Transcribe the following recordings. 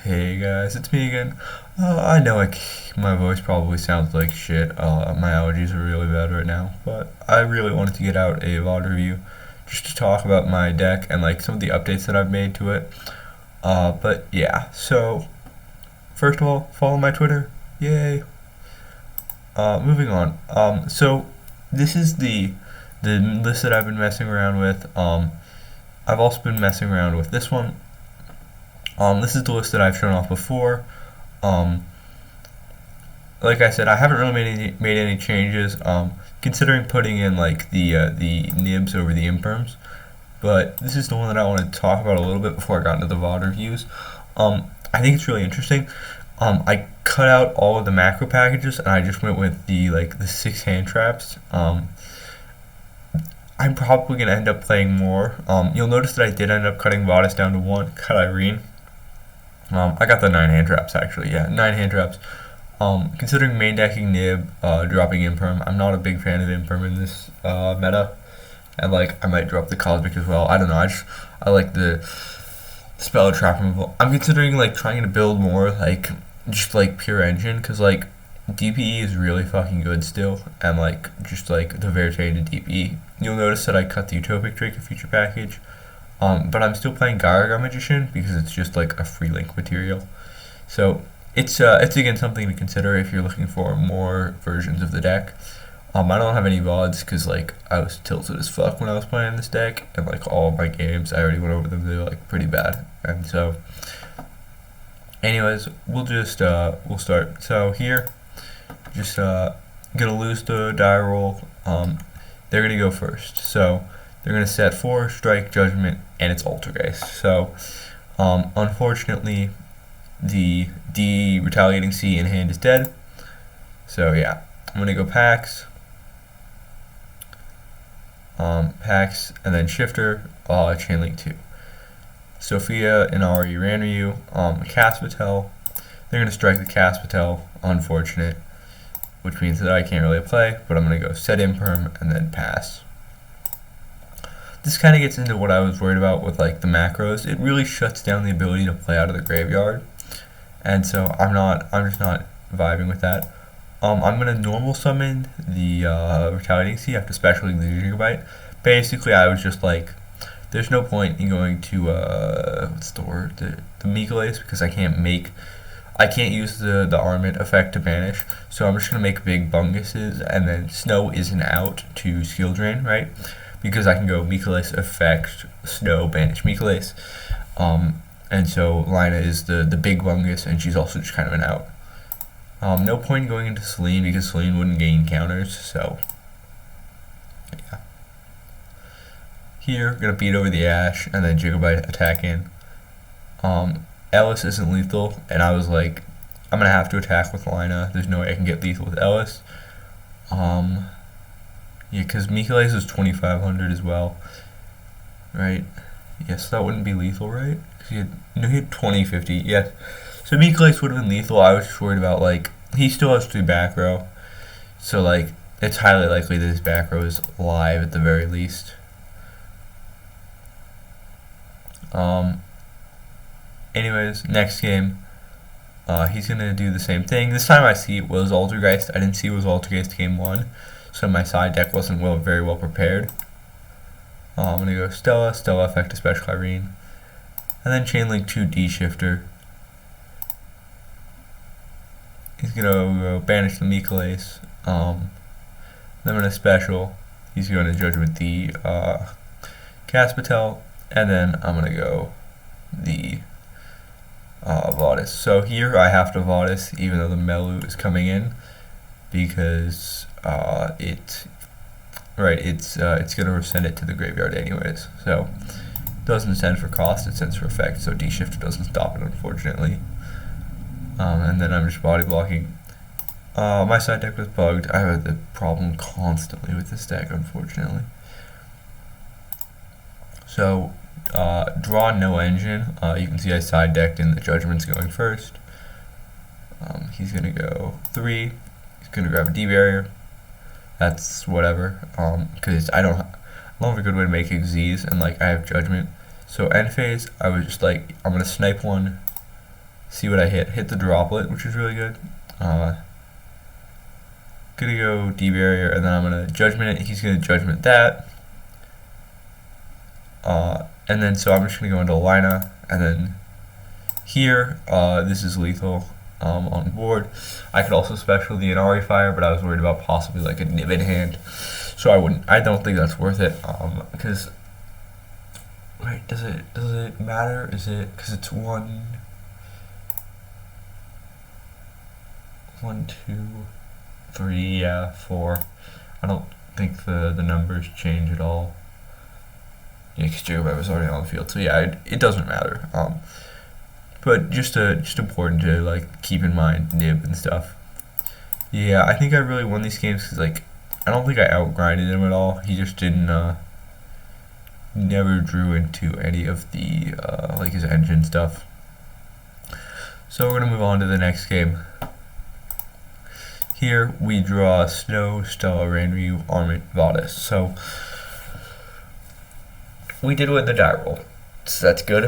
Hey guys, it's me again. I know my voice probably sounds like shit. My allergies are really bad right now, but I really wanted to get out a VOD review just to talk about my deck and like some of the updates that I've made to it. But yeah, so first of all, follow my Twitter. Yay. Moving on. So this is the list that I've been messing around with. I've also been messing around with this one. This is the list that I've shown off before. Um, like I said, I haven't really made any changes. Considering putting in like the nibs over the imperms, but this is the one that I want to talk about a little bit before I got into the VOD reviews. I think it's really interesting. I cut out all of the macro packages and I just went with the 6 hand traps. I'm probably gonna end up playing more. You'll notice that I did end up cutting Vadis down to 1, cut Irene. I got the 9 hand traps actually, yeah, 9 hand traps. Considering main decking Nib, dropping Imperm, I'm not a big fan of Imperm in this meta. And like, I might drop the Cosmic as well. I don't know, I like the spell trap removal. I'm considering like trying to build more like, just like pure engine, cause like, DPE is really fucking good still, and like, just like the variegated DPE. You'll notice that I cut the Utopic Drake feature package. But I'm still playing Gyragon Magician because it's just like a free link material. So it's again something to consider if you're looking for more versions of the deck. I don't have any VODs because like I was tilted as fuck when I was playing this deck, and like all of my games I already went over them, they're like pretty bad. And so anyways, we'll start. So here, just gonna lose the die roll. They're gonna go first. So they're going to set 4, Strike, Judgment, and it's Altergeist. So, unfortunately, the Retaliating Sea in hand is dead. So, yeah. I'm going to go Pax, and then Shifter, Chainlink 2. Sophia, Inari, Ranryu, Caspatel. They're going to strike the Caspatel, unfortunate, which means that I can't really play, but I'm going to go set Imperm and then pass. This kind of gets into what I was worried about with like the macros. It really shuts down the ability to play out of the graveyard, and so I'm just not vibing with that. I'm gonna normal summon the Retaliating Sea after specialing the Gigabyte. Basically, I was just like, there's no point in going to what's the word, the Mikalace, because I can't use the armament effect to banish. So I'm just gonna make big bunguses, and then Snow isn't out to skill drain, right? Because I can go Mikalace effect, Snow, banish Mikalace. And so Lina is the big bungus, and she's also just kind of an out. No point in going into Celine because Celine wouldn't gain counters, so yeah. Here, gonna beat over the Ash, and then Gigabyte attack in. Ellis isn't lethal, and I was like, I'm gonna have to attack with Lina. There's no way I can get lethal with Ellis. Yeah, because Mikalace is 2500 as well, right? Yes, that wouldn't be lethal, right? Because he had 2050. Yeah, so Mikalace would have been lethal. I was just worried about like he still has 3 back row, so like it's highly likely that his back row is live at the very least. Anyways, next game, he's gonna do the same thing. This time I see it was Altergeist. I didn't see it was Altergeist game 1. So my side deck wasn't very well prepared. I'm going to go Stella effect to special Irene, and then Chainlink 2 D Shifter. He's going to go banish the Mikalace. Then I'm going to special. He's going to Judgment the Caspatel, and then I'm going to go the Vadis. So here I have to Vadis even though the Melu is coming in, because it's gonna send it to the graveyard anyways. So it doesn't send for cost, it sends for effect. So D Shifter doesn't stop it, unfortunately. And then I'm just body blocking. My side deck was bugged. I had the problem constantly with this deck, unfortunately. So draw no engine. You can see I side decked in the Judgment's going first. He's gonna go 3. He's gonna grab a D barrier. That's whatever, because I don't have a good way to make Xyz, and like I have Judgment. So end phase, I was just like, I'm gonna snipe one, see what I hit. Hit the droplet, which is really good. Gonna go D-barrier, and then I'm gonna judgment it. He's gonna judgment that. And then so I'm just gonna go into Lina, and then here, this is lethal on board. I could also special the Inari Fire, but I was worried about possibly like a nib in hand, so I don't think that's worth it. Because wait, does it matter? Is it because it's 1, 2, 3, yeah, 4. I don't think the numbers change at all. Yeah, because Jacob was already on the field, so yeah, it doesn't matter. But just important to like keep in mind nib and stuff. Yeah, I think I really won these games because like I don't think I outgrinded him at all. He just didn't never drew into any of the like his engine stuff. So we're gonna move on to the next game. Here we draw Snow, Stella, Ranryu, Armament, Vadis. So we did win the die roll, so that's good.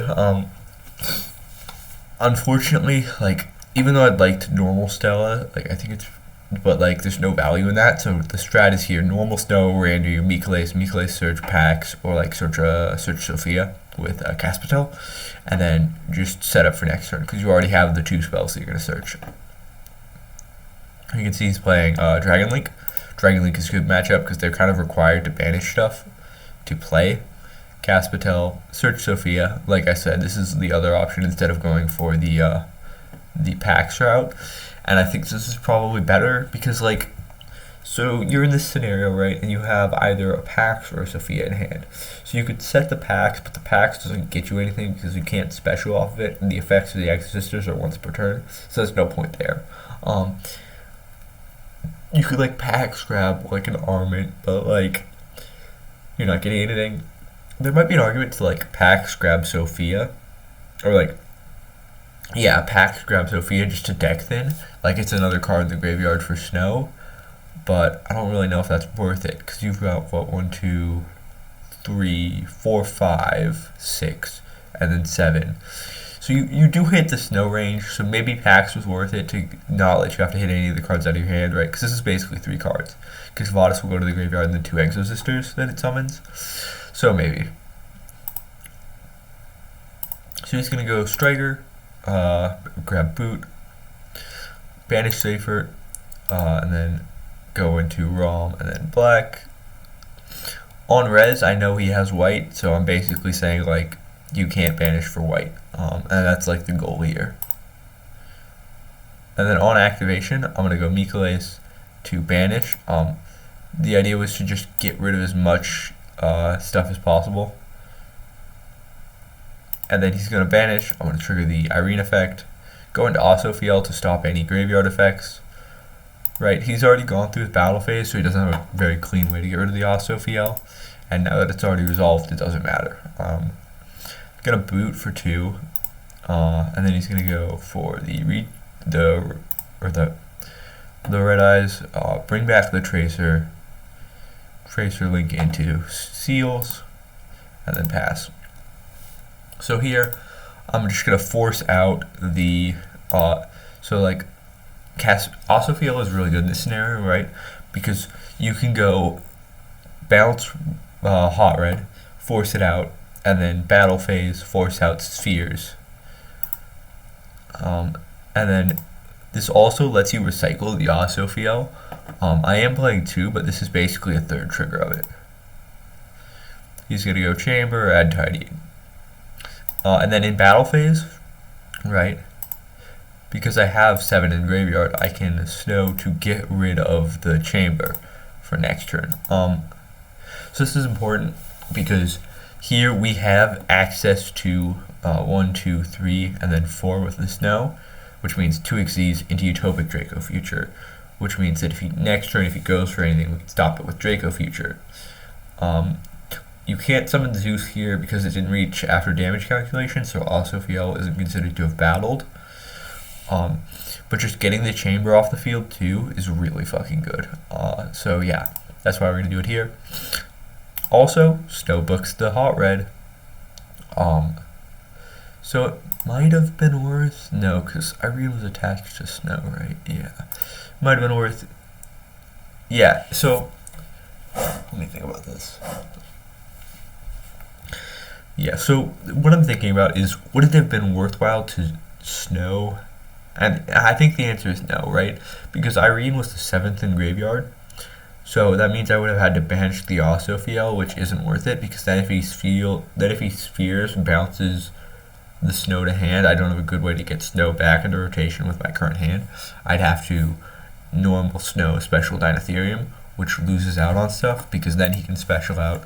Unfortunately, like even though I'd liked normal Stella, like I think it's, but like there's no value in that. So the strat is here: normal Snow, Ranryu, Mikalace, Surge Pax, or like Search Sophia with Caspatel, and then just set up for next turn because you already have the 2 spells that you're gonna search. You can see he's playing Dragon Link. Dragon Link is a good matchup because they're kind of required to banish stuff to play. Caspatel, Search Sophia. Like I said, this is the other option instead of going for the Pax route. And I think this is probably better because like, so you're in this scenario, right, and you have either a Pax or a Sophia in hand. So you could set the Pax, but the Pax doesn't get you anything because you can't special off of it, and the effects of the Exorcisters are once per turn, so there's no point there. You could like Pax grab like an Armament, but like you're not getting anything. There might be an argument to like Pax grab Sophia, or like, yeah, Pax grab Sophia just to deck thin, like it's another card in the graveyard for Snow, but I don't really know if that's worth it because you've got what 1, 2, 3, 4, 5, 6, and then 7. So you do hit the Snow range, so maybe Pax was worth it to not let you have to hit any of the cards out of your hand, right? Because this is basically 3 cards. Because Vadis will go to the graveyard and then 2 Exosisters that it summons. So maybe. So he's going to go Striker, grab Boot, banish Safer, and then go into Rom and then Black. On res, I know he has white, so I'm basically saying like you can't banish for white, and that's like the goal here. And then on activation, I'm going to go Mikalace to banish. The idea was to just get rid of as much stuff as possible. And then he's going to banish. I'm going to trigger the Irene effect. Go into Osophiel to stop any graveyard effects. Right, he's already gone through his battle phase, so he doesn't have a very clean way to get rid of the Osophiel. And now that it's already resolved, it doesn't matter. Gonna boot for 2, and then he's gonna go for the Red Eyes. Bring back the Tracer link into Seals, and then pass. So here, I'm just gonna force out the so like Osophiel is really good in this scenario, right? Because you can go bounce Hot Red, force it out, and then battle phase, force out Spheres. And then this also lets you recycle the Osophiel. I am playing 2, but this is basically a 3rd trigger of it. He's going to go Chamber, add Tidy. And then in battle phase, right, because I have 7 in graveyard, I can Snow to get rid of the Chamber for next turn. So this is important because here we have access to 1, 2, 3, and then 4 with the Snow, which means 2 Xyzs into Utopic Draco Future, which means that if he next turn, if he goes for anything, we can stop it with Draco Future. You can't summon Zeus here because it didn't reach after damage calculation, so Osophiel isn't considered to have battled. But just getting the Chamber off the field too is really fucking good. So yeah, that's why we're gonna do it here. Also, Snow books the Hot Red. So it might have been worth, no, because Irene was attached to Snow, right? Yeah. Might have been worth, yeah, so, let me think about this. Yeah, so what I'm thinking about is, would it have been worthwhile to Snow? And I think the answer is no, right? Because Irene was the 7th in graveyard, so that means I would have had to banish the Osophiel, which isn't worth it, because then if he spheres, bounces the Snow to hand, I don't have a good way to get Snow back into rotation with my current hand. I'd have to normal Snow special Dinotherium, which loses out on stuff, because then he can special out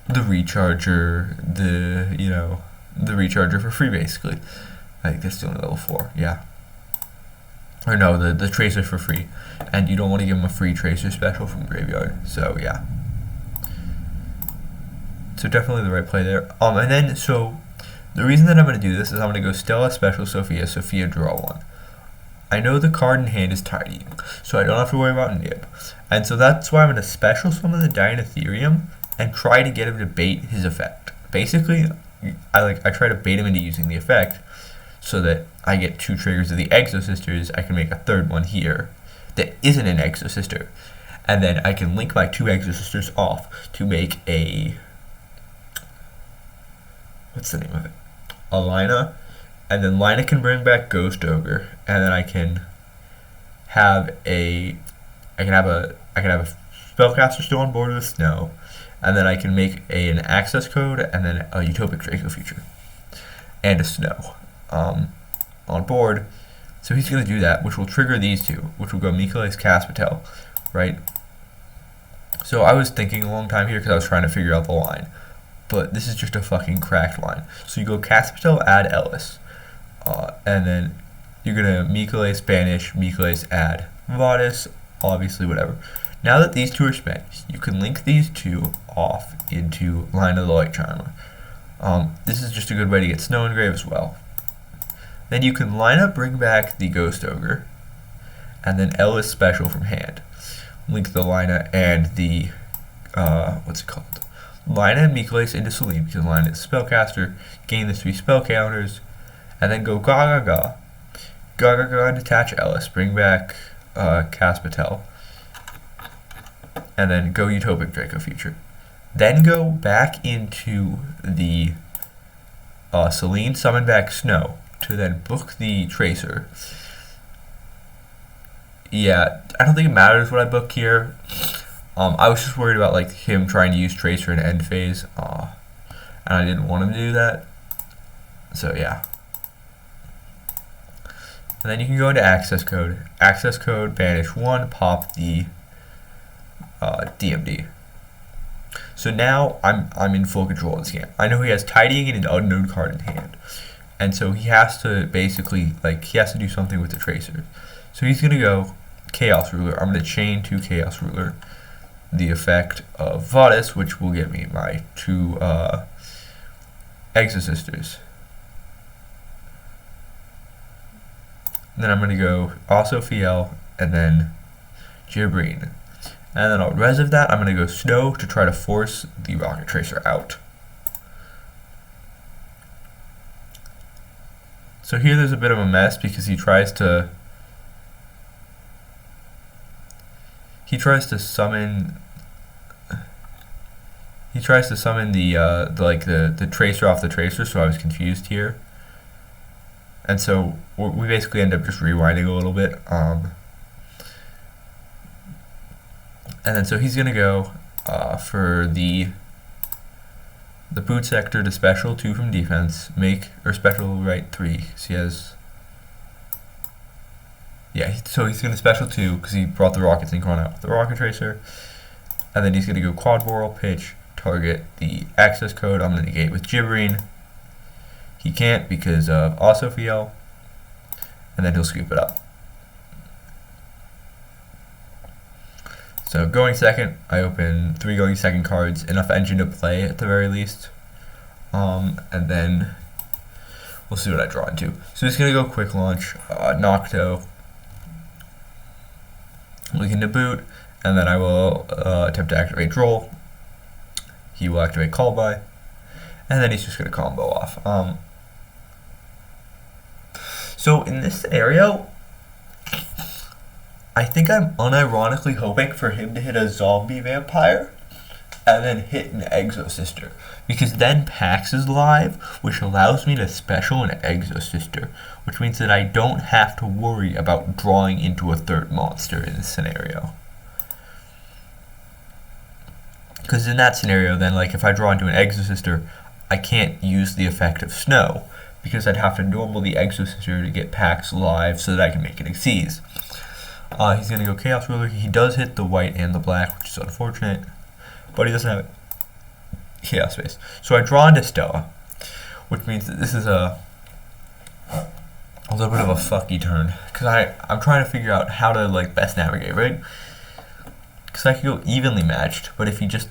the Recharger, the Recharger for free, basically. I think that's still only level 4, yeah. Or no, the Tracer for free. And you don't want to give him a free Tracer special from Graveyard, so yeah. So definitely the right play there. And then, so, the reason that I'm going to do this is I'm going to go Stella, Special, Sophia, Sophia, draw 1. I know the card in hand is tidying, so I don't have to worry about Nib. And so that's why I'm going to special summon the Dinotherium and try to get him to bait his effect. Basically, I try to bait him into using the effect so that I get 2 triggers of the Exosisters. I can make a 3rd one here that isn't an Exosister. And then I can link my 2 Exosisters off to make a... what's the name of it? A Lina. And then Lina can bring back Ghost Ogre. And then I can have a... I can have a Spellcaster still on board with Snow. And then I can make an access code and then a Utopic Draco Future. And a Snow. On board, so he's going to do that, which will trigger these 2, which will go Mikolay's Caspitel, right? So I was thinking a long time here because I was trying to figure out the line, but this is just a fucking cracked line. So you go Caspitel, add Ellis, and then you're going to Mikolay's Banish, Mikolay's add Vadis, obviously whatever. Now that these 2 are spent, you can link these 2 off into Line of the Light Charmer. This is just a good way to get Snow Engrave as well. Then you can line up, bring back the Ghost Ogre, and then Ellis special from hand. Link the Lina and the, what's it called? Lina and Mikolay's into Celine, because Lina is Spellcaster, gain the 3 spell counters, and then go Gaga. Gaga and detach Ellis, bring back Caspitel, and then go Utopic Draco Future. Then go back into the Celine, summon back Snow, to then book the Tracer. Yeah, I don't think it matters what I book here. I was just worried about like him trying to use Tracer in end phase, and I didn't want him to do that. So yeah. And then you can go into access code. Access code, banish 1, pop the DMD. So now I'm in full control of this game. I know he has Tidying and an unknown card in hand. And so he has to basically, he has to do something with the Tracer. So he's going to go Chaos Ruler. I'm going to chain to Chaos Ruler the effect of Vadis, which will give me my 2 Exosisters. And then I'm going to go Osophiel and then Gibrine. And then on res of that, I'm going to go Snow to try to force the Rocket Tracer out. So here there's a bit of a mess because he tries to summon the Tracer off the Tracer, so I was confused here. And so we basically end up just rewinding a little bit. And then so he's gonna go for the boot sector to special 2 from defense, or special right 3, because he has, yeah, so he's gonna special 2 because he brought the Rocket Synchron out with the Rocket Tracer, and then he's gonna go Quad Boral, pitch, target the access code. I'm gonna negate with Gibrine. He can't because of Osophiel, and then he'll scoop it up. So going second, I open 3 going second cards, enough engine to play at the very least. And then we'll see what I draw into. So he's going to go quick launch, Nocto, looking to boot, and then I will attempt to activate Droll. He will activate Call By, and then he's just going to combo off. So in this scenario, I think I'm unironically hoping for him to hit a zombie vampire and then hit an Exosister, because then Pax is live, which allows me to special an Exosister, which means that I don't have to worry about drawing into a third monster in this scenario. Because in that scenario, then, like, if I draw into an Exosister, I can't use the effect of Snow, because I'd have to normal the Exosister to get Pax live so that I can make an Xyz. He's going to go Chaos Ruler. He does hit the white and the black, which is unfortunate, but he doesn't have Chaos Space. So I draw into Stella, which means that this is a little bit of a fucky turn, because I'm trying to figure out how to, like, best navigate, right? Because I could go evenly matched, but if he just,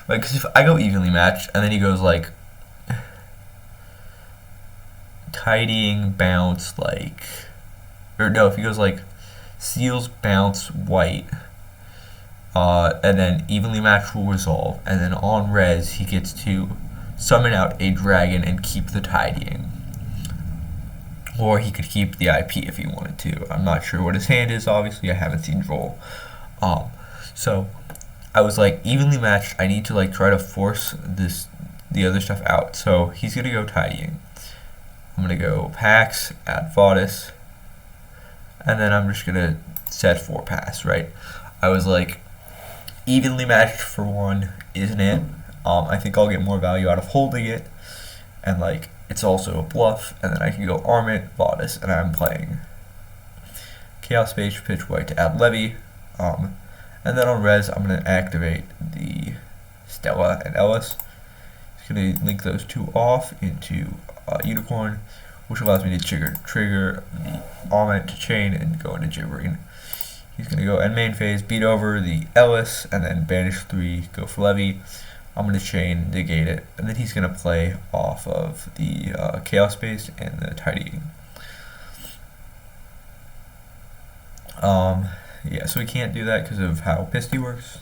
because if I go evenly matched, and then he goes, like, tidying, bounce, or no, if he goes, like, seals, bounce, white, and then evenly matched will resolve, and then on res, he gets to summon out a dragon and keep the tidying. Or he could keep the IP if he wanted to. I'm not sure what his hand is, obviously, I haven't seen roll. So, I was like, evenly matched, I need to, like, try to force the other stuff out. So, he's gonna go tidying. I'm gonna go Pax, add Vaudis, and then I'm just gonna set 4 pass, right? I was like, evenly matched for 1 isn't it? I think I'll get more value out of holding it, and, like, it's also a bluff, and then I can go arm it, Vaudis, and I'm playing Chaos Space, pitch white to add Levy, and then on res, I'm going to activate the Stella and Ellis. It's going to link those 2 off into Unicorn, which allows me to trigger the Armament to chain and go into Gibbering. He's going to go end main phase, beat over the Ellis, and then banish 3, go for Levy. I'm going to chain, negate it, and then he's going to play off of the Chaos Space and the tidying. Yeah, so we can't do that because of how Pisty works.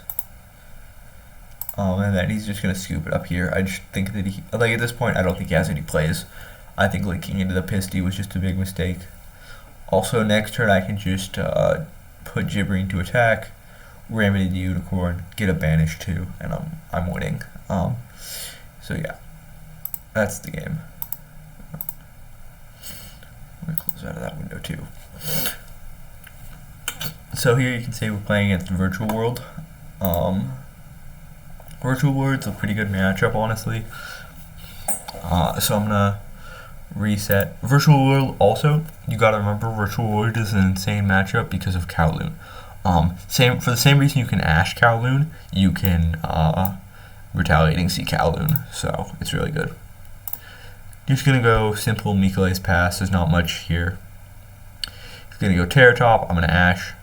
And then he's just going to scoop it up here. I just think that at this point, I don't think he has any plays. I think linking into the Pisty was just a big mistake. Also, next turn, I can just put Gibbering to attack, ram it into Unicorn, get a banish too, and I'm winning. So yeah, that's the game. I'm gonna close out of that window too. So here you can see we're playing against Virtual World. Virtual World's a pretty good matchup, honestly. So I'm gonna reset. Virtual World also, you gotta remember, Virtual World is an insane matchup because of Kowloon. For the same reason you can Ash Kowloon, you can Retaliating Sea Kowloon, so it's really good. You're just gonna go simple Mikale's pass, there's not much here. He's gonna go Terror Top, I'm gonna Ash.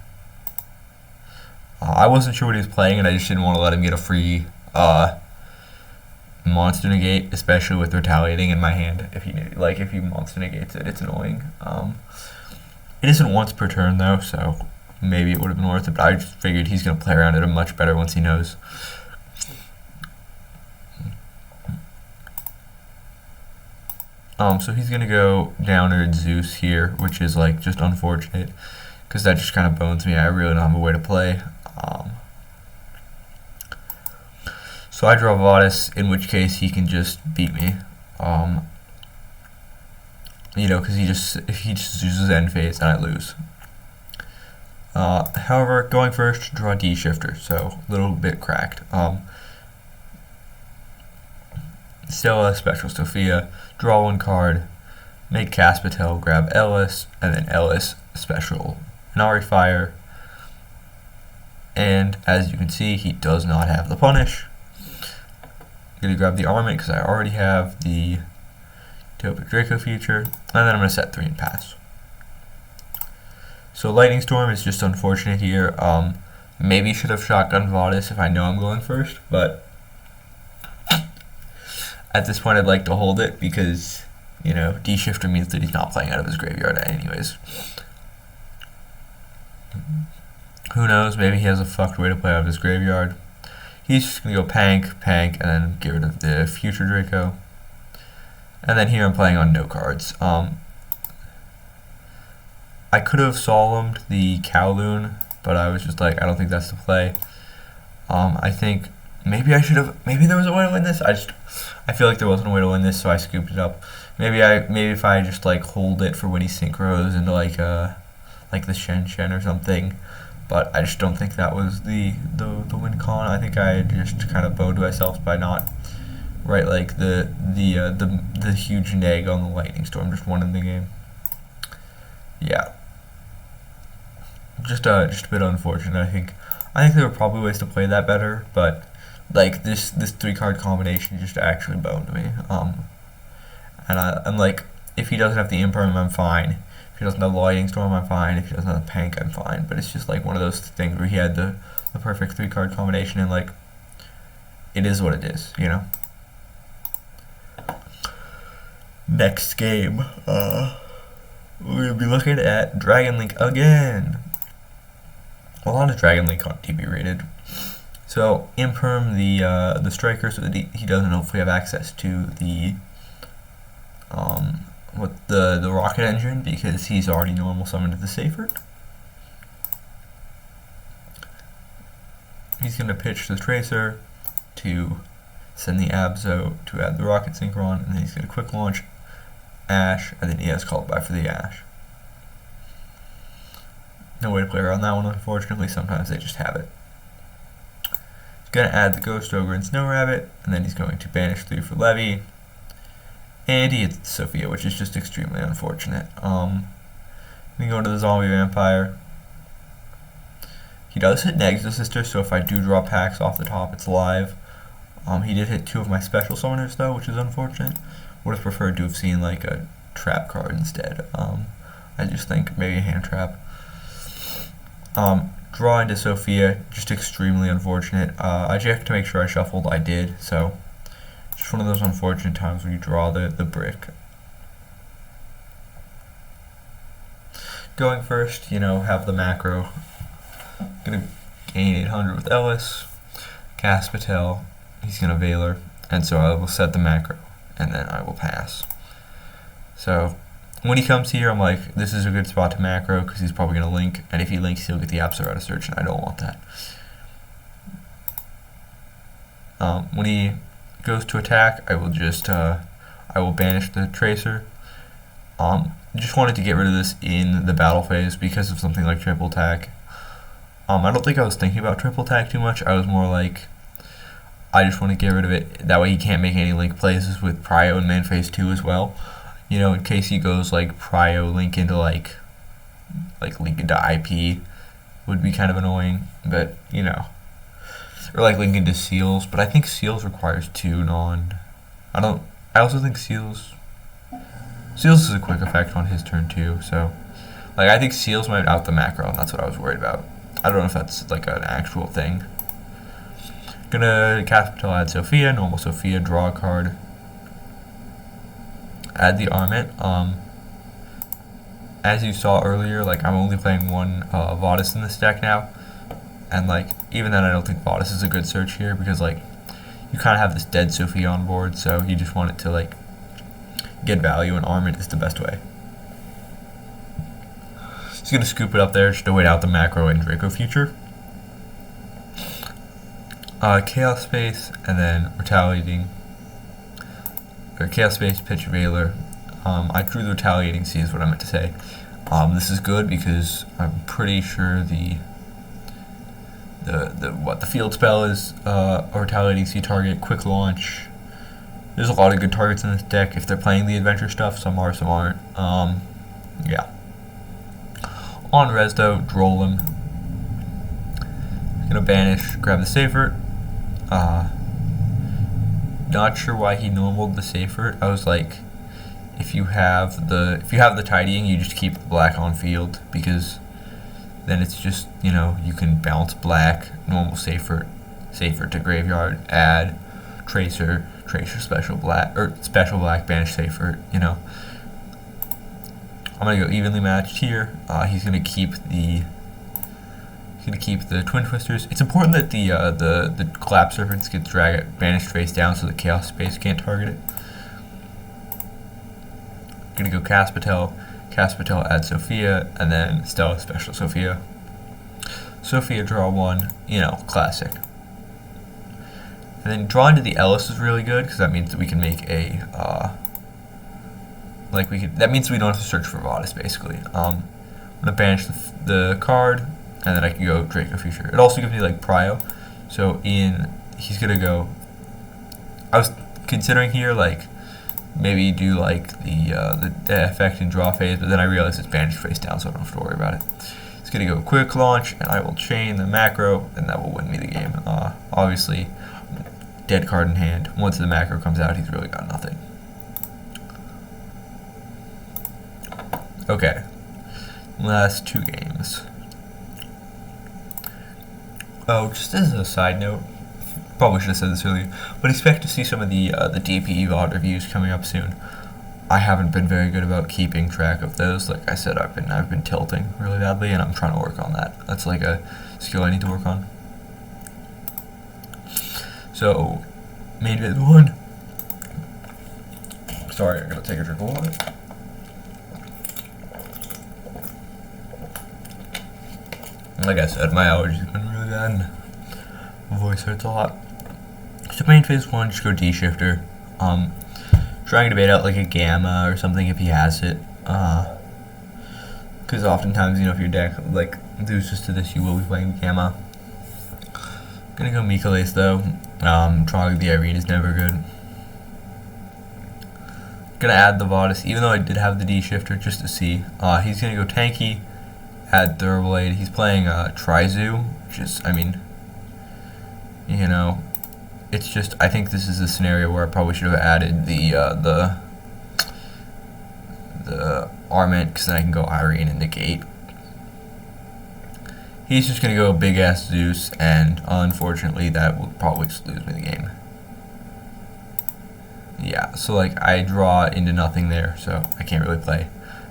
I wasn't sure what he was playing, and I just didn't want to let him get a free monster negate, especially with Retaliating in my hand. If he monster negates it, it's annoying. It isn't once per turn though, so maybe it would have been worth it, but I just figured he's going to play around it much better once he knows. So he's going to go Downard Zeus here, which is like just unfortunate, because that just kind of bones me. I really don't have a way to play. So I draw Vaudis, in which case he can just beat me. Because if he just uses end phase, then I lose. However, going first, draw D shifter, so a little bit cracked. Stella, special Sophia, draw 1 card, make Caspatel, grab Ellis, and then Ellis, special Inari Fire. And as you can see, he does not have the punish. I'm going to grab the armament because I already have the Topic Draco feature, and then I'm going to set 3 and pass. So Lightning Storm is just unfortunate here. Maybe should have shotgun Vaudis if I know I'm going first, but at this point I'd like to hold it because, D shifter means that he's not playing out of his graveyard anyways. Who knows, maybe he has a fucked way to play out of his graveyard. He's just going to go Pank, and then get rid of the future Draco. And then here I'm playing on no cards. I could have solemned the Kowloon, but I was just like, I don't think that's the play. I think maybe I should have. Maybe there was a way to win this. I feel like there wasn't a way to win this, so I scooped it up. Maybe if I just like hold it for when he synchros into like the Shen or something. But I just don't think that was the win con. I think I just kind of bowed myself by not like the huge neg on the Lightning Storm, just one in the game. Yeah. Just a bit unfortunate. I think there were probably ways to play that better, but like this 3-card combination just actually boned me. And I'm like, if he doesn't have the Imperm, I'm fine. If he doesn't have the Lightning Storm, I'm fine. If he doesn't have the Pank, I'm fine. But it's just like one of those things where he had the perfect 3-card combination, and like, it is what it is, you know. Next game, we're gonna be looking at Dragon Link again. A lot of Dragon Link on DB rated. So Imperm the striker, so that he doesn't hopefully have access to the the rocket engine, because he's already normal summoned to the Safer. He's gonna pitch the Tracer to send the Abzo to add the rocket synchron, and then he's gonna quick launch Ash, and then he has called back for the Ash. No way to play around that one, unfortunately. Sometimes they just have it. He's going to add the Ghost Ogre and Snow Rabbit, and then he's going to banish 3 for Levy. And he hits Sophia, which is just extremely unfortunate. We go into the Zombie Vampire. He does hit Neg's Sister, so if I do draw packs off the top, it's live. He did hit 2 of my special summoners, though, which is unfortunate. Would have preferred to have seen like a trap card instead. I just think maybe a hand trap. Draw into Sophia, just extremely unfortunate. I checked to make sure I shuffled, I did, so just one of those unfortunate times when you draw the brick. Going first, you know, have the macro. Gonna gain 800 with Ellis. Cast Patel, he's gonna Veiler, and so I will set the macro, and then I will pass. So when he comes here, I'm like, this is a good spot to macro, because he's probably going to link, and if he links, he'll get the Abso out of search, and I don't want that. When he goes to attack, I will just, I will banish the Tracer. Just wanted to get rid of this in the battle phase because of something like triple attack. I don't think I was thinking about triple attack too much. I was more like, I just want to get rid of it. That way he can't make any link plays with Prio in main phase 2 as well. You know, in case he goes like Prio link into like link into IP would be kind of annoying, but you know, or like link into Seals. But I think Seals requires 2 non. I also think Seals is a quick effect on his turn too. So like I think Seals might out the macro, and that's what I was worried about. I don't know if that's like an actual thing. Gonna cast Patel, add Sophia, normal Sophia, draw a card. Add the Armament. As you saw earlier, like I'm only playing 1 Vadis in this deck now, and like even then I don't think Vadis is a good search here, because like you kind of have this dead Sophia on board, so you just want it to like get value, and Armament is the best way. He's gonna scoop it up there just to wait out the macro and Draco Future. Chaos Space, and then Retaliating. Or Chaos Space, pitch Veiler. I drew the Retaliating C is what I meant to say. This is good because I'm pretty sure the field spell is a Retaliating C target, quick launch. There's a lot of good targets in this deck if they're playing the adventure stuff. Some are, some aren't. Yeah. On res though, droll him. Gonna banish, grab the Safer. Not sure why he normaled the Safer. I was like, if you have the tidying, you just keep the black on field, because then it's just, you know, you can bounce black, normal Safer to graveyard, add Tracer special black, or special black, banish Safer, you know. I'm gonna go evenly matched here. He's gonna keep the Twin Twisters. It's important that the Collapse Serpents get banished face down so the Chaos Space can't target it. Gonna go Caspatel, Caspatel add Sophia, and then Stella special Sophia. Sophia draw 1, you know, classic. And then draw into the Ellis is really good because that means that we can make a that means we don't have to search for Vadis basically. I'm gonna banish the card, and then I can go Draco Future. It also gives me like Prio, so he's gonna go. I was considering here like maybe do like the effect and draw phase, but then I realized it's banished face down, so I don't have to worry about it. It's gonna go quick launch, and I will chain the macro, and that will win me the game. Obviously, dead card in hand. Once the macro comes out, he's really got nothing. Okay, last 2 games. Oh, just as a side note, probably should have said this earlier, but expect to see some of the DPE VOD reviews coming up soon. I haven't been very good about keeping track of those. Like I said, I've been tilting really badly, and I'm trying to work on that. That's like a skill I need to work on. So, main vid 1. Sorry, I gotta take a drink of water. Like I said, my allergies have been really bad, and my voice hurts a lot. So main phase 1, just go D-shifter. Trying to bait out like a Gamma or something if he has it. Because oftentimes, you know, if your deck like loses to this, you will be playing Gamma. Gonna go Mikalace though. Drawing the Irene is never good. Gonna add the Vadis, even though I did have the D-shifter, just to see. He's gonna go tanky, add Thurblade. He's playing Trizu, which is, I mean, you know, it's just, I think this is a scenario where I probably should have added the Armament, because then I can go Irene and negate. He's just gonna go big ass Zeus, and unfortunately that will probably just lose me the game. Yeah, so like I draw into nothing there, so I can't really play.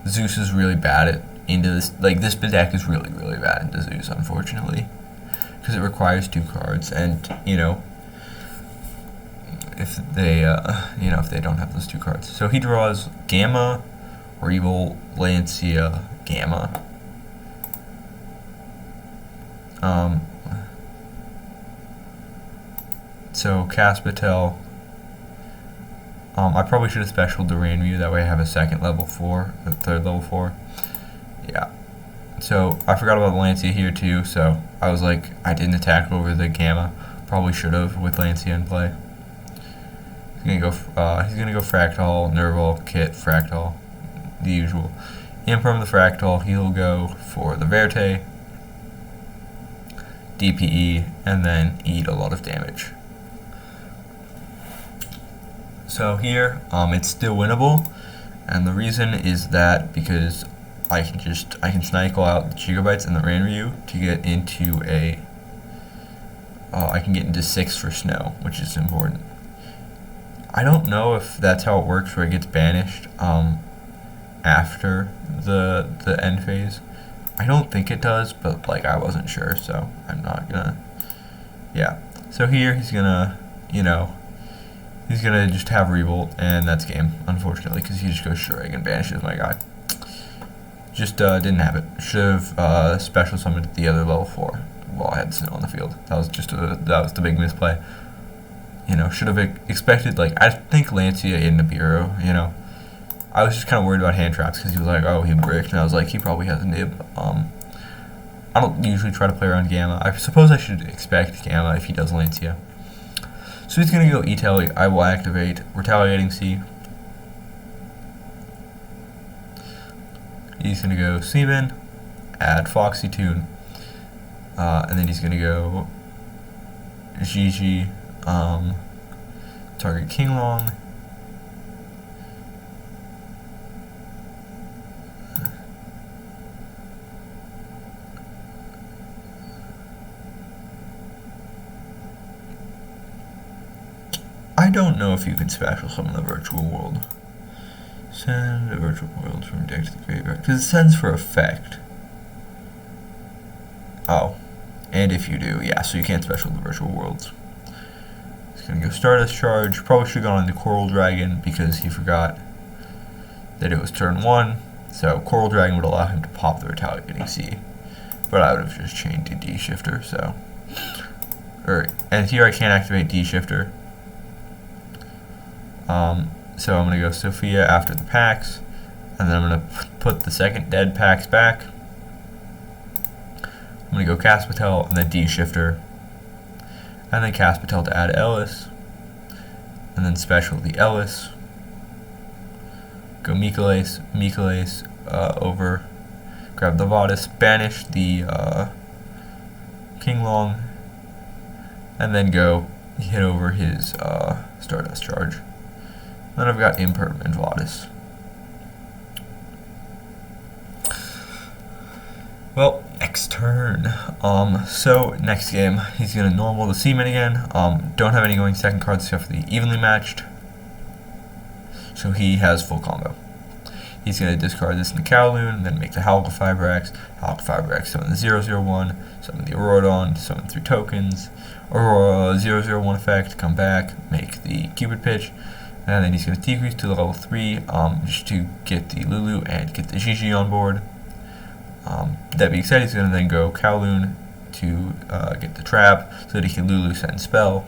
Zeus is really bad at into this. Like this deck is really bad into Zeus, unfortunately, because it requires 2 cards, and you know, if they if they don't have those 2 cards. So he draws Gamma, or Evil Lancia Gamma. So Caspatel. I probably should have specialed the Ranmu, that way I have a second level 4, a third level 4. Yeah. So I forgot about the Lancia here too, so I was like, I didn't attack over the Gamma. Probably should have with Lancia in play. He's gonna go Fractal, Nerval, Kit, Fractal, the usual. Imperm the Fractal, he'll go for the Verte, DPE, and then eat a lot of damage. So here, it's still winnable, and the reason is that because I can cycle out the Gigabytes and the Ranryu to get into I can get into 6 for Snow, which is important. I don't know if that's how it works, where it gets banished after the end phase. I don't think it does, but like I wasn't sure, so I'm not gonna. Yeah. So here he's gonna, he's gonna just have Revolt, and that's game, unfortunately, because he just goes Shrek and banishes my guy. Just didn't have it. Should have special summoned the other level 4 while I had Snow on the field. That was just that was the big misplay. Should have expected, like, I think Lancia in Nibiru, I was just kind of worried about hand traps because he was like, oh, he bricked, and I was like, he probably has a nib. I don't usually try to play around Gamma. I suppose I should expect Gamma if he does Lancia. So he's going to go E-Tele. I will activate Retaliating Sea. He's going to go Seaman, add Foxy Tune, and then he's going to go Gigi, target Kinglong, I don't know if you can special summon the virtual world. Send a virtual world from deck to the graveyard, because it sends for effect. Oh, and if you do, yeah, so you can't special the virtual worlds. He's gonna go Stardust Charge. Probably should have gone into Coral Dragon because he forgot that it was turn 1, so Coral Dragon would allow him to pop the retaliating C. But I would have just chained to D Shifter, so. And here I can't activate D Shifter. So I'm going to go Sophia after the packs, and then I'm going to put the second dead packs back. I'm going to go Caspatel, and then D Shifter, and then Caspatel to add Ellis, and then special the Ellis. Go Mikalace, over, grab the Vadis, banish the King Long, and then go hit over his Stardust Charge. Then I've got Impermanent Vadis. Well, next turn. So next game, he's gonna normal the Seaman again. Don't have any going second cards except for the evenly matched. So he has full combo. He's going to discard this in the Kowloon, then make the Halqifibrax, summon the 001, summon the Auroradon, summon 3 tokens, Aurora 001 effect, come back, make the Cupid Pitch, and then he's going to decrease to level 3 just to get the Lulu and get the Gigi on board. That being said, he's going to then go Kowloon to get the Trap so that he can Lulu send Spell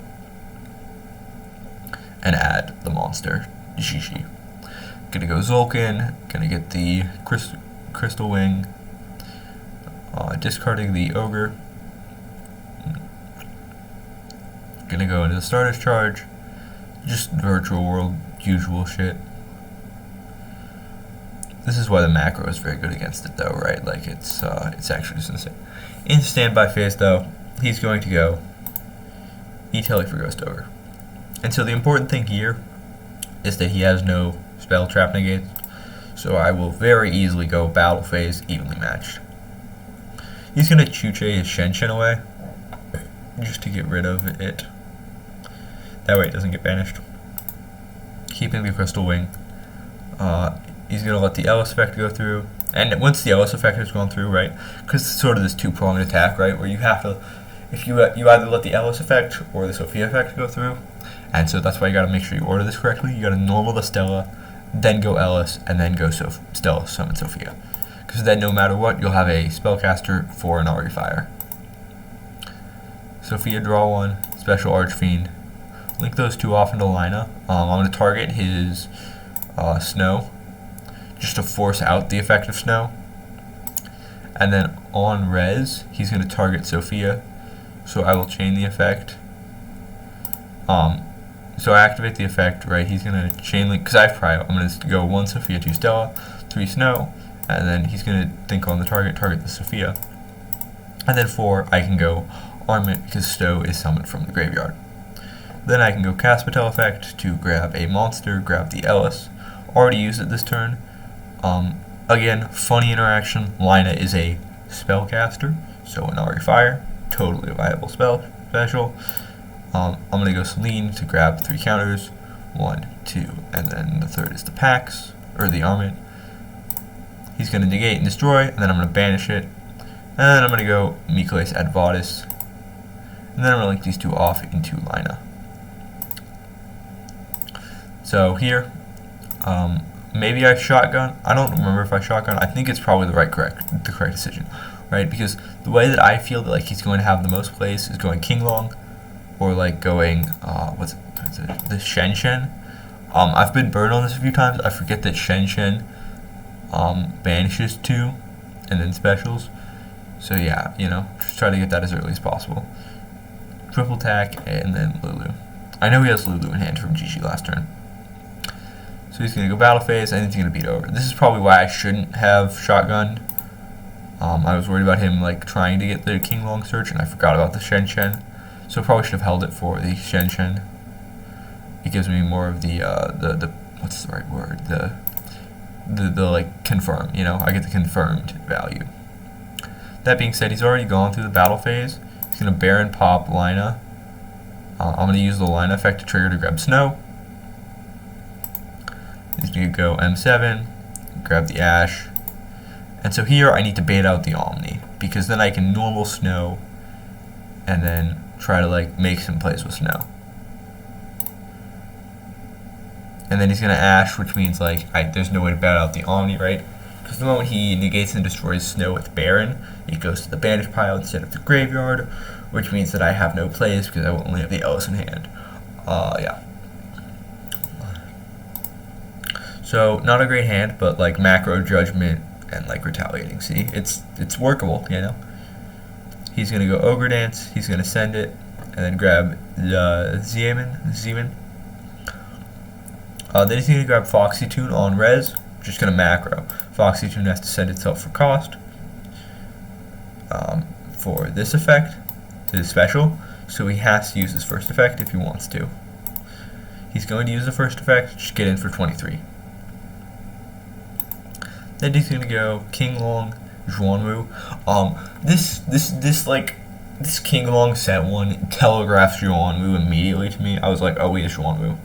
and add the monster Gigi. Gonna go Zolkin, gonna get the Crystal Wing, discarding the Ogre. Gonna go into the Stardust Charge, just Virtual World, usual shit. This is why the macro is very good against it though, right? Like it's actually just insane. In standby phase though, he's going to go E-Telly for Ghost Ogre. And so the important thing here is that he has no spell trap negates, so I will very easily go battle phase evenly matched. He's going to Chuche his Shen away, just to get rid of it. That way it doesn't get banished. Keeping the Crystal Wing. He's going to let the Ellis effect go through, and once the Ellis effect has gone through, right, because it's sort of this two-pronged attack, right, where you have to, if you either let the Ellis effect or the Sophia effect go through, and so that's why you got to make sure you order this correctly. You got to normal the Stella, then go Ellis, and then go Stella, summon Sophia. Because then no matter what, you'll have a spellcaster for an Ari Fire. Sophia, draw 1, special Archfiend. Link those 2 off into Lina. I'm going to target his Snow, just to force out the effect of Snow. And then on res, he's going to target Sophia, so I will chain the effect. So I activate the effect, right, he's going to chain link, because I have Prio, I'm going to go 1 Sophia, 2 Stella, 3 Snow, and then he's going to think on the target the Sophia. And then 4, I can go Armament, because Stowe is summoned from the graveyard. Then I can go Caspatel effect to grab a monster, grab the Ellis. Already used it this turn. Again, funny interaction, Lina is a spellcaster, so an Ari Fire, totally a viable special. I'm going to go Celine to grab 3 counters, 1, 2, and then the third is the Pax, or the Armament. He's going to negate and destroy, and then I'm going to banish it. And then I'm going to go Mikalace add Vadis, and then I'm going to link these 2 off into Lina. So here, maybe I shotgun. I don't remember if I shotgun. I think it's probably the correct decision, right? Because the way that I feel that like he's going to have the most plays is going King Long, or like going the Shen. I've been burned on this a few times. I forget that Shen banishes 2 and then specials. So yeah, just try to get that as early as possible. Triple attack and then Lulu. I know he has Lulu in hand from GG last turn. So he's going to go battle phase, and he's going to beat over. This is probably why I shouldn't have shotgunned. I was worried about him like trying to get the King Long search, and I forgot about the Shen. So I probably should have held it for the Shen. It gives me more of the what's the right word? The like confirm. I get the confirmed value. That being said, he's already gone through the battle phase. He's going to Baron pop Lina. I'm going to use the Lina effect to trigger to grab Snow. He's going to go M7, grab the Ash, and so here I need to bait out the Omni, because then I can normal Snow, and then try to like make some plays with Snow. and then he's going to Ash, which means like there's no way to bat out the Omni, right? Because the moment he negates and destroys Snow with Baron, it goes to the Banish pile instead of the graveyard, which means that I have no plays because I will only have the Ellis in hand. Yeah. So not a great hand, but like macro judgment and like retaliating. See, it's workable, you know. He's gonna go Ogre Dance. He's gonna send it, and then grab the Zeman. Then he's gonna grab Foxy Tune on res. Just gonna macro. Foxy Tune has to send itself for cost. For this effect, this special, so he has to use his first effect if he wants to. He's going to use the first effect. Just get in for 23. Then he's gonna go King Long, Zhuanwu. This King Long set one telegraphs Zhuanwu immediately to me. I was like, oh wait, it's Zhuanwu.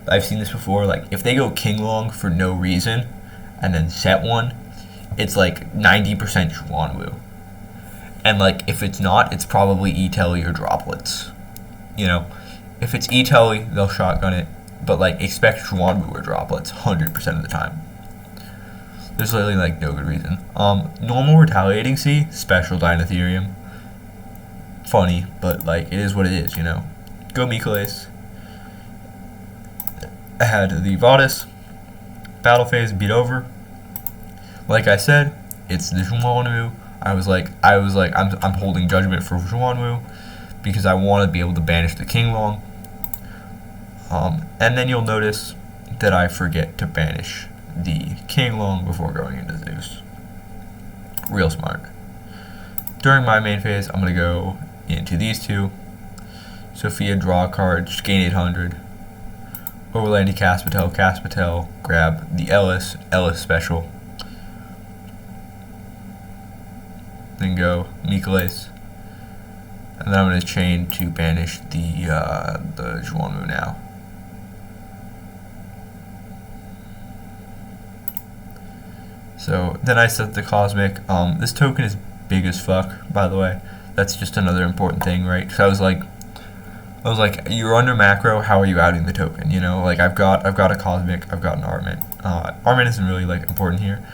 I've seen this before. Like if they go King Long for no reason, and then set one, it's like 90% Zhuanwu. And like if it's not, it's probably E-Telly or Droplets. You know, if it's E-Telly, they'll shotgun it. But like expect Zhuanwu or Droplets 100% of the time. There's literally like no good reason. Normal retaliating C, special Dinotherium. Funny, but like it is what it is, you know. Go Mikolas. I had the Vadis. Battle phase beat over. Like I said, it's the Zhuanwu. I was like, I'm holding judgment for Zhuanwu because I want to be able to banish the King Long. And then you'll notice that I forget to banish the King Long before going into Zeus. Real smart. During my main phase, I'm going to go into these two. Sophia, draw a card, just gain 800. Overlandy Caspatel, grab the Ellis special. Then go Mikolas. And then I'm going to chain to banish the Zhuanwu now. So then I set the Cosmic. This token is big as fuck, by the way. That's just another important thing, right? Because I was like, you're under macro. How are you outing the token? You know, like I've got a Cosmic. I've got an Armament. Armament isn't really like important here.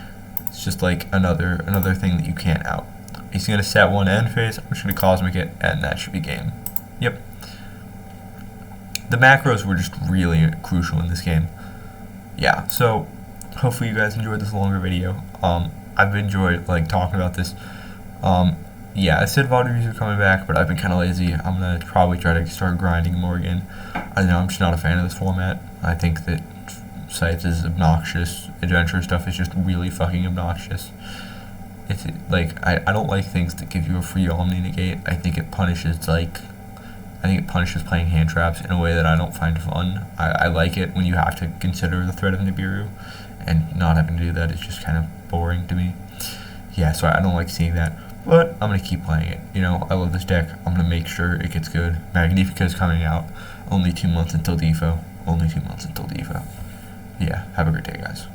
It's just like another thing that you can't out. He's gonna set one end phase. I'm just gonna Cosmic it, and that should be game. Yep. The macros were just really crucial in this game. Yeah. So hopefully you guys enjoyed this longer video. I've enjoyed like talking about this. Yeah, I said VOD reviews are coming back, but I've been kind of lazy. I'm gonna probably try to start grinding more again. I don't know. I'm just not a fan of this format. I think that Sites is obnoxious. Adventure stuff is just really fucking obnoxious. It's like I don't like things that give you a free Omni negate. I think it punishes playing hand traps in a way that I don't find fun. I like it when you have to consider the threat of Nibiru, and not having to do that is just kind of boring to me. Yeah, so I don't like seeing that. But I'm going to keep playing it. You know, I love this deck. I'm going to make sure it gets good. Magnifica is coming out. Only 2 months until Defo. Yeah, have a great day, guys.